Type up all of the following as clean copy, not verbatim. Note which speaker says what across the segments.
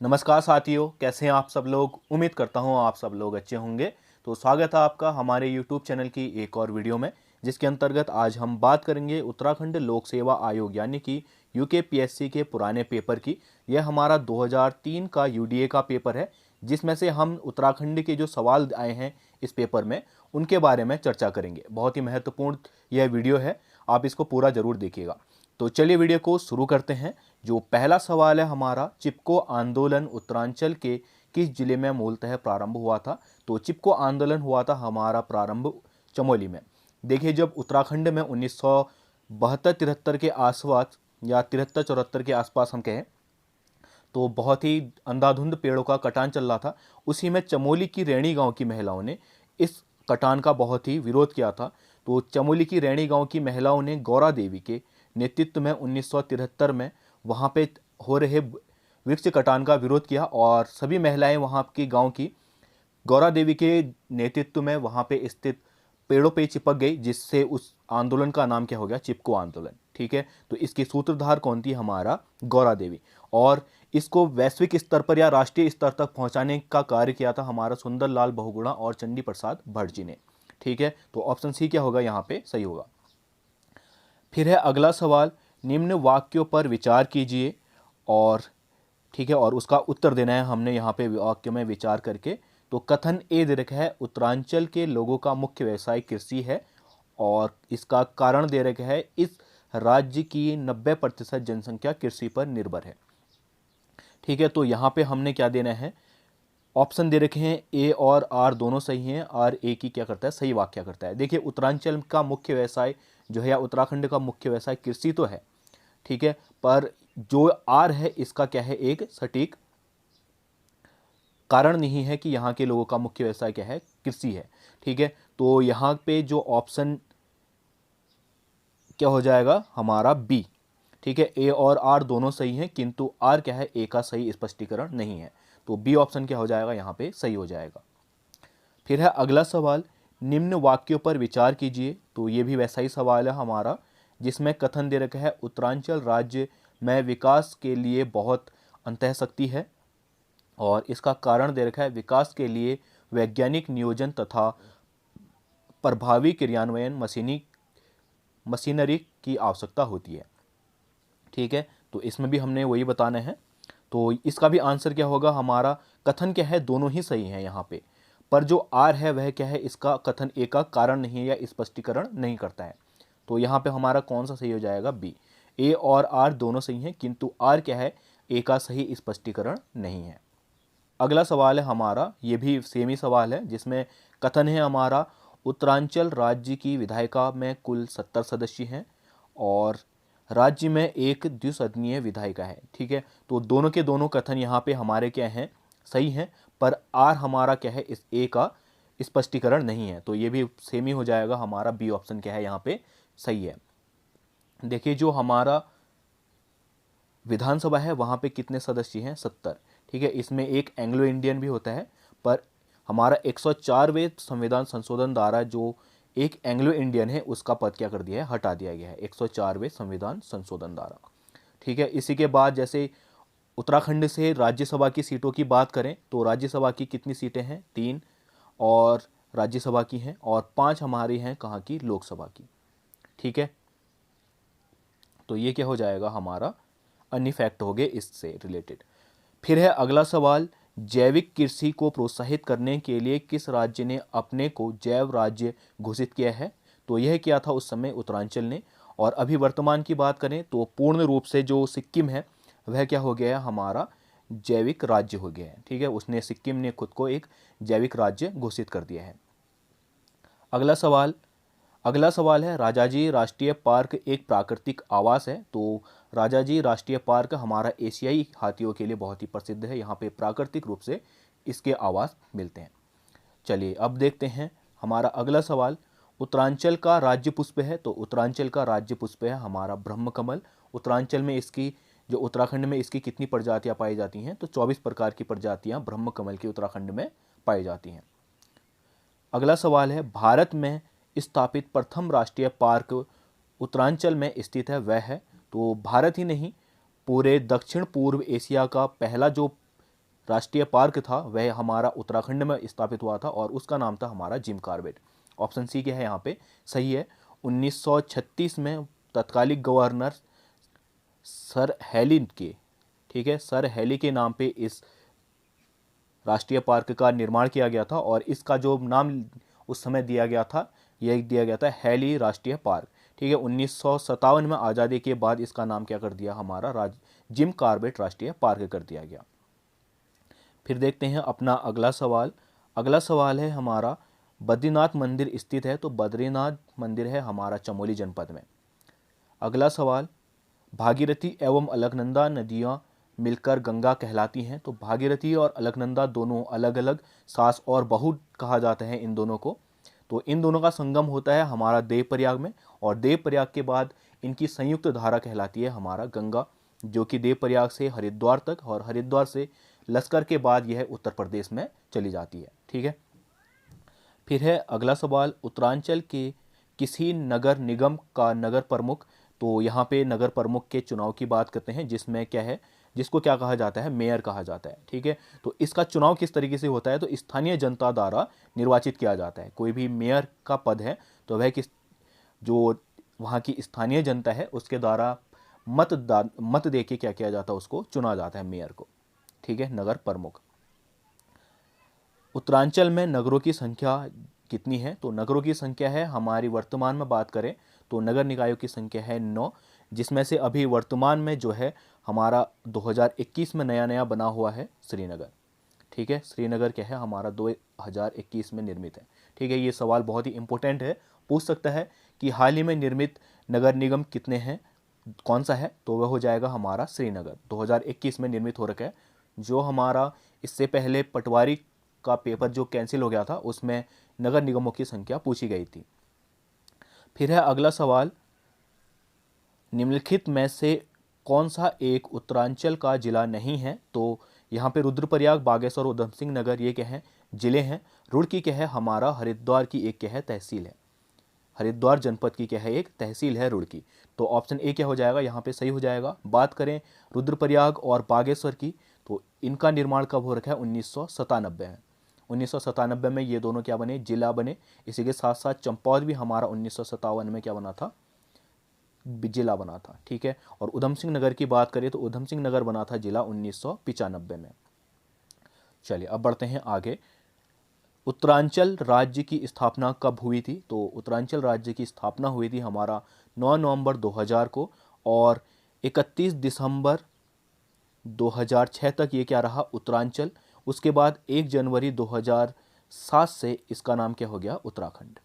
Speaker 1: नमस्कार साथियों, कैसे हैं आप सब लोग। उम्मीद करता हूं आप सब लोग अच्छे होंगे। तो स्वागत है आपका हमारे YouTube चैनल की एक और वीडियो में, जिसके अंतर्गत आज हम बात करेंगे उत्तराखंड लोक सेवा आयोग यानी कि यूकेपीएससी के पुराने पेपर की। यह हमारा 2003 का यूडीए का पेपर है, जिसमें से हम उत्तराखंड के जो सवाल आए हैं इस पेपर में उनके बारे में चर्चा करेंगे। बहुत ही महत्वपूर्ण यह वीडियो है, आप इसको पूरा जरूर देखिएगा। तो चलिए वीडियो को शुरू करते हैं। जो पहला सवाल है हमारा, चिपको आंदोलन उत्तरांचल के किस जिले में मूलतः प्रारंभ हुआ था। तो चिपको आंदोलन हुआ था हमारा प्रारंभ चमोली में। देखिए, जब उत्तराखंड में 1972-73 के आसपास या 73-74 के आसपास हम कहें तो बहुत ही अंधाधुंध पेड़ों का कटान चल रहा था। उसी में चमोली की रैणी गांव की महिलाओं ने इस कटान का बहुत ही विरोध किया था। तो चमोली की रैणी गांव की महिलाओं ने गौरा देवी के नेतृत्व में 1973 में वहाँ पे हो रहे वृक्ष कटान का विरोध किया और सभी महिलाएं वहाँ की गांव की गौरा देवी के नेतृत्व में वहाँ पे स्थित पेड़ों पे चिपक गई, जिससे उस आंदोलन का नाम क्या हो गया, चिपको आंदोलन। ठीक है, तो इसकी सूत्रधार कौन थी, हमारा गौरा देवी। और इसको वैश्विक स्तर पर या राष्ट्रीय स्तर तक पहुंचाने का कार्य किया था हमारा सुंदरलाल बहुगुणा और चंडी प्रसाद भट्ट जी ने। ठीक है, तो ऑप्शन सी क्या होगा यहाँ पे सही होगा। फिर है अगला सवाल, निम्न वाक्यों पर विचार कीजिए और ठीक है, और उसका उत्तर देना है हमने यहाँ पे वाक्य में विचार करके। तो कथन ए दे रखा है, उत्तरांचल के लोगों का मुख्य व्यवसाय कृषि है और इसका कारण दे रखा है, इस राज्य की 90% जनसंख्या कृषि पर निर्भर है। ठीक है, तो यहाँ पे हमने क्या देना है, ऑप्शन दे रखे हैं ए और आर दोनों सही हैं और ए की क्या करता है, सही वाक्य करता है। देखिए, उत्तरांचल का मुख्य व्यवसाय जो है या उत्तराखंड का मुख्य व्यवसाय कृषि तो है, ठीक है, पर जो आर है इसका क्या है, एक सटीक कारण नहीं है कि यहाँ के लोगों का मुख्य व्यवसाय क्या है, कृषि है। ठीक है, तो यहाँ पे जो ऑप्शन क्या हो जाएगा, हमारा बी। ठीक है, ए और आर दोनों सही हैं, किंतु आर क्या है, ए का सही स्पष्टीकरण नहीं है। तो बी ऑप्शन क्या हो जाएगा, यहाँ पे सही हो जाएगा। फिर है अगला सवाल, निम्न वाक्यों पर विचार कीजिए। तो ये भी वैसा ही सवाल है हमारा, जिसमें कथन दे रखा है, उत्तरांचल राज्य में विकास के लिए बहुत अंतःशक्ति है और इसका कारण दे रखा है, विकास के लिए वैज्ञानिक नियोजन तथा प्रभावी क्रियान्वयन मशीनरी की आवश्यकता होती है। ठीक है, तो इसमें भी हमने वही बताना है। तो इसका भी आंसर क्या होगा, हमारा कथन क्या है, दोनों ही सही हैं यहाँ पे, पर जो आर है वह क्या है, इसका कथन ए का कारण नहीं है या स्पष्टीकरण नहीं करता है। तो यहाँ पे हमारा कौन सा सही हो जाएगा, बी। ए और आर दोनों सही हैं, किंतु आर क्या है, ए का सही स्पष्टीकरण नहीं है। अगला सवाल है हमारा, ये भी सेम ही सवाल है, जिसमें कथन है हमारा, उत्तरांचल राज्य की विधायिका में कुल 70 सदस्य हैं और राज्य में एक द्विसदनीय विधायिका है। ठीक है, तो दोनों के दोनों कथन यहाँ पे हमारे क्या हैं, सही हैं, पर आर हमारा क्या है, इस ए का स्पष्टीकरण नहीं है। तो ये भी सेम ही हो जाएगा, हमारा बी ऑप्शन क्या है यहाँ पे सही है। देखिए, जो हमारा विधानसभा है वहाँ पे कितने सदस्य हैं, 70। ठीक है, इसमें एक एंग्लो इंडियन भी होता है, पर हमारा 104वें संविधान संशोधन द्वारा जो एक एंग्लो इंडियन है उसका पद क्या कर दिया है, हटा दिया गया है 104वें संविधान संशोधन द्वारा। ठीक है, इसी के बाद जैसे उत्तराखंड से राज्यसभा की सीटों की बात करें तो राज्यसभा की कितनी सीटें हैं, 3 और राज्यसभा की हैं, और 5 हमारी हैं कहाँ की, लोकसभा की। ठीक है, तो ये क्या हो जाएगा, हमारा अन्य फैक्ट हो गए इससे रिलेटेड। फिर है अगला सवाल, जैविक कृषि को प्रोत्साहित करने के लिए किस राज्य ने अपने को जैव राज्य घोषित किया है। तो यह किया था उस समय उत्तरांचल ने, और अभी वर्तमान की बात करें तो पूर्ण रूप से जो सिक्किम है वह क्या हो गया है, हमारा जैविक राज्य हो गया है। ठीक है, उसने सिक्किम ने खुद को एक जैविक राज्य घोषित कर दिया है। अगला सवाल है, राजाजी राष्ट्रीय पार्क एक प्राकृतिक आवास है। तो राजाजी राष्ट्रीय पार्क हमारा एशियाई हाथियों के लिए बहुत ही प्रसिद्ध है, यहाँ पे प्राकृतिक रूप से इसके आवास मिलते हैं। चलिए अब देखते हैं हमारा अगला सवाल, उत्तरांचल का राज्य पुष्प है। तो उत्तरांचल का राज्य पुष्प है हमारा ब्रह्मकमल। उत्तरांचल में इसकी जो उत्तराखंड में इसकी कितनी प्रजातियां पाई जाती हैं, तो 24 प्रकार की प्रजातियां ब्रह्मकमल की उत्तराखंड में पाई जाती हैं। अगला सवाल है, भारत में स्थापित प्रथम राष्ट्रीय पार्क उत्तरांचल में स्थित है, वह है। तो भारत ही नहीं, पूरे दक्षिण पूर्व एशिया का पहला जो राष्ट्रीय पार्क था वह हमारा उत्तराखंड में स्थापित हुआ था और उसका नाम था हमारा जिम कॉर्बेट। ऑप्शन सी क्या है यहाँ पे सही है। 1936 में तत्कालिक गवर्नर सर हेली के, ठीक है, सर हेली के नाम पे इस राष्ट्रीय पार्क का निर्माण किया गया था और इसका जो नाम उस समय दिया गया था यह दिया गया था हेली राष्ट्रीय पार्क। ठीक है, 1957 में आज़ादी के बाद इसका नाम क्या कर दिया हमारा जिम कॉर्बेट राष्ट्रीय पार्क कर दिया गया। फिर देखते हैं अपना अगला सवाल। अगला सवाल है हमारा बद्रीनाथ मंदिर स्थित है, तो बद्रीनाथ मंदिर है हमारा चमोली जनपद में। अगला सवाल भागीरथी एवं अलकनंदा नदियाँ मिलकर गंगा कहलाती हैं, तो भागीरथी और अलकनंदा दोनों अलग अलग सास और बहू कहा जाता है इन दोनों को। तो इन दोनों का संगम होता है हमारा देवप्रयाग में और देवप्रयाग के बाद इनकी संयुक्त धारा कहलाती है हमारा गंगा, जो कि देवप्रयाग से हरिद्वार तक और हरिद्वार से लश्कर के बाद यह उत्तर प्रदेश में चली जाती है। ठीक है, फिर है अगला सवाल उत्तरांचल के किसी नगर निगम का नगर प्रमुख, तो यहाँ पे नगर प्रमुख के चुनाव की बात करते हैं जिसमें क्या है, जिसको क्या कहा जाता है, मेयर कहा जाता है। ठीक है, तो इसका चुनाव किस तरीके से होता है, तो स्थानीय जनता द्वारा निर्वाचित किया जाता है। कोई भी मेयर का पद है तो वह किस जो वहाँ की स्थानीय जनता है उसके द्वारा मत दे के क्या किया जाता है, उसको चुना जाता है मेयर को। ठीक है, नगर प्रमुख। उत्तरांचल में नगरों की संख्या कितनी है, तो नगरों की संख्या है हमारी वर्तमान में बात करें तो नगर निकायों की संख्या है 9, जिसमें से अभी वर्तमान में जो है हमारा 2021 में नया बना हुआ है श्रीनगर। ठीक है, श्रीनगर क्या है हमारा 2021 में निर्मित है। ठीक है, ये सवाल बहुत ही इंपॉर्टेंट है, पूछ सकता है कि हाल ही में निर्मित नगर निगम कितने हैं, कौन सा है, तो वह हो जाएगा हमारा श्रीनगर, 2021 में निर्मित हो रखा है। जो हमारा इससे पहले पटवारी का पेपर जो कैंसिल हो गया था उसमें नगर निगमों की संख्या पूछी गई थी। फिर है अगला सवाल निम्नलिखित में से कौन सा एक उत्तरांचल का जिला नहीं है, तो यहाँ पे रुद्रप्रयाग, बागेश्वर, उधम सिंह नगर ये क्या है जिले हैं। रुड़की क्या है हमारा हरिद्वार की एक क्या है तहसील है, हरिद्वार जनपद की क्या है एक तहसील है रुड़की। तो ऑप्शन ए क्या हो जाएगा यहाँ पे सही हो जाएगा। बात करें रुद्रप्रयाग और बागेश्वर की तो इनका निर्माण कब हो रखा है, 1997 है। 1997 में ये दोनों क्या बने, जिला बने। इसी के साथ साथ चंपावत भी हमारा 1957 में क्या बना था, जिला बना था। ठीक है, और उधम सिंह नगर की बात करें तो उधम सिंह नगर बना था जिला 1995 में। चलिए अब बढ़ते हैं आगे। उत्तरांचल राज्य की स्थापना कब हुई थी, तो उत्तरांचल राज्य की स्थापना हुई थी हमारा 9 नवंबर 2000 को और 31 दिसंबर 2006 तक ये क्या रहा उत्तरांचल। उसके बाद 1 जनवरी 2007 से इसका नाम क्या हो गया उत्तराखंड।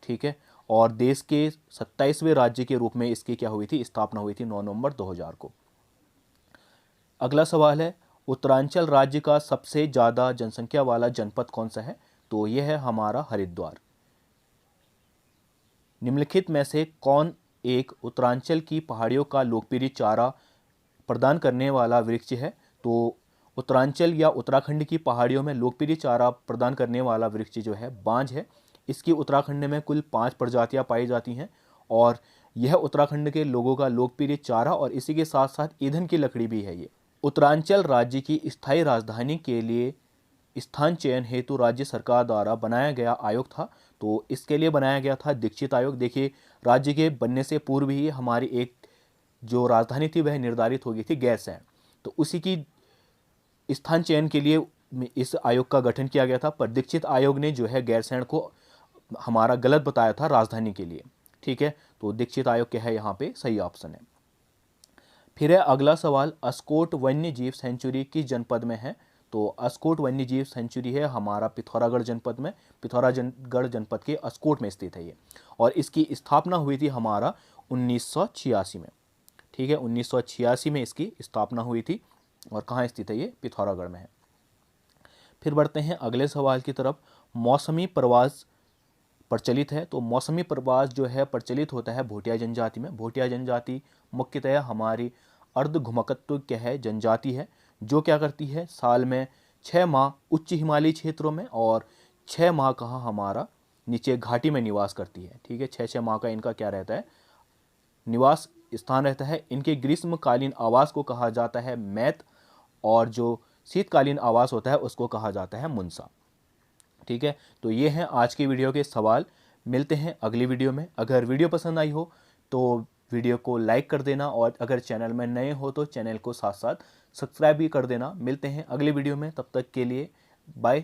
Speaker 1: ठीक है, और देश के 27वें राज्य के रूप में इसकी क्या हुई थी, स्थापना हुई थी 9 नवंबर 2000 को। अगला सवाल है उत्तरांचल राज्य का सबसे ज़्यादा जनसंख्या वाला जनपद कौन सा है, तो यह है हमारा हरिद्वार। निम्नलिखित में से कौन एक उत्तरांचल की पहाड़ियों का लोकप्रिय चारा प्रदान करने वाला वृक्ष है, तो उत्तरांचल या उत्तराखंड की पहाड़ियों में लोकप्रिय चारा प्रदान करने वाला वृक्ष जो है बांज है। इसकी उत्तराखंड में कुल 5 प्रजातियां पाई जाती हैं और यह उत्तराखंड के लोगों का लोकप्रिय चारा और इसी के साथ साथ ईंधन की लकड़ी भी है। ये उत्तरांचल राज्य की स्थायी राजधानी के लिए स्थान चयन हेतु राज्य सरकार द्वारा बनाया गया आयोग था, तो इसके लिए बनाया गया था दीक्षित आयोग। देखिए राज्य के बनने से पूर्व ही हमारी एक जो राजधानी थी वह निर्धारित हो गई थी गैरसैंण, तो उसी की स्थान चयन के लिए इस आयोग का गठन किया गया था, पर दीक्षित आयोग ने जो है गैरसैंण को हमारा गलत बताया था राजधानी के लिए। ठीक है, तो दीक्षित आयोग क्या है यहाँ पे सही ऑप्शन है। फिर है अगला सवाल अस्कोट वन्य जीव सेंचुरी किस जनपद में है, तो अस्कोट वन्य जीव सेंचुरी है हमारा पिथौरागढ़ जनपद में, पिथौरागढ़ जनपद के अस्कोट में स्थित है ये, और इसकी स्थापना हुई थी हमारा 1986 में। ठीक है, 1986 में इसकी स्थापना हुई थी और कहाँ स्थित है ये, पिथौरागढ़ में है। फिर बढ़ते हैं अगले सवाल की तरफ। मौसमी प्रवास प्रचलित है, तो मौसमी प्रवास जो है प्रचलित होता है भोटिया जनजाति में। भोटिया जनजाति मुख्यतः हमारी अर्ध घुमकत्व क्या है जनजाति है, जो क्या करती है साल में 6 माह उच्च हिमालयी क्षेत्रों में और 6 माह कहाँ हमारा नीचे घाटी में निवास करती है। ठीक है, 6 माह का इनका क्या रहता है निवास स्थान रहता है। इनके ग्रीष्मकालीन आवास को कहा जाता है मैत, और जो शीतकालीन आवास होता है उसको कहा जाता है मुंसा। ठीक है, तो ये हैं आज की वीडियो के सवाल। मिलते हैं अगली वीडियो में। अगर वीडियो पसंद आई हो तो वीडियो को लाइक कर देना, और अगर चैनल में नए हो तो चैनल को साथ साथ सब्सक्राइब भी कर देना। मिलते हैं अगली वीडियो में, तब तक के लिए बाय।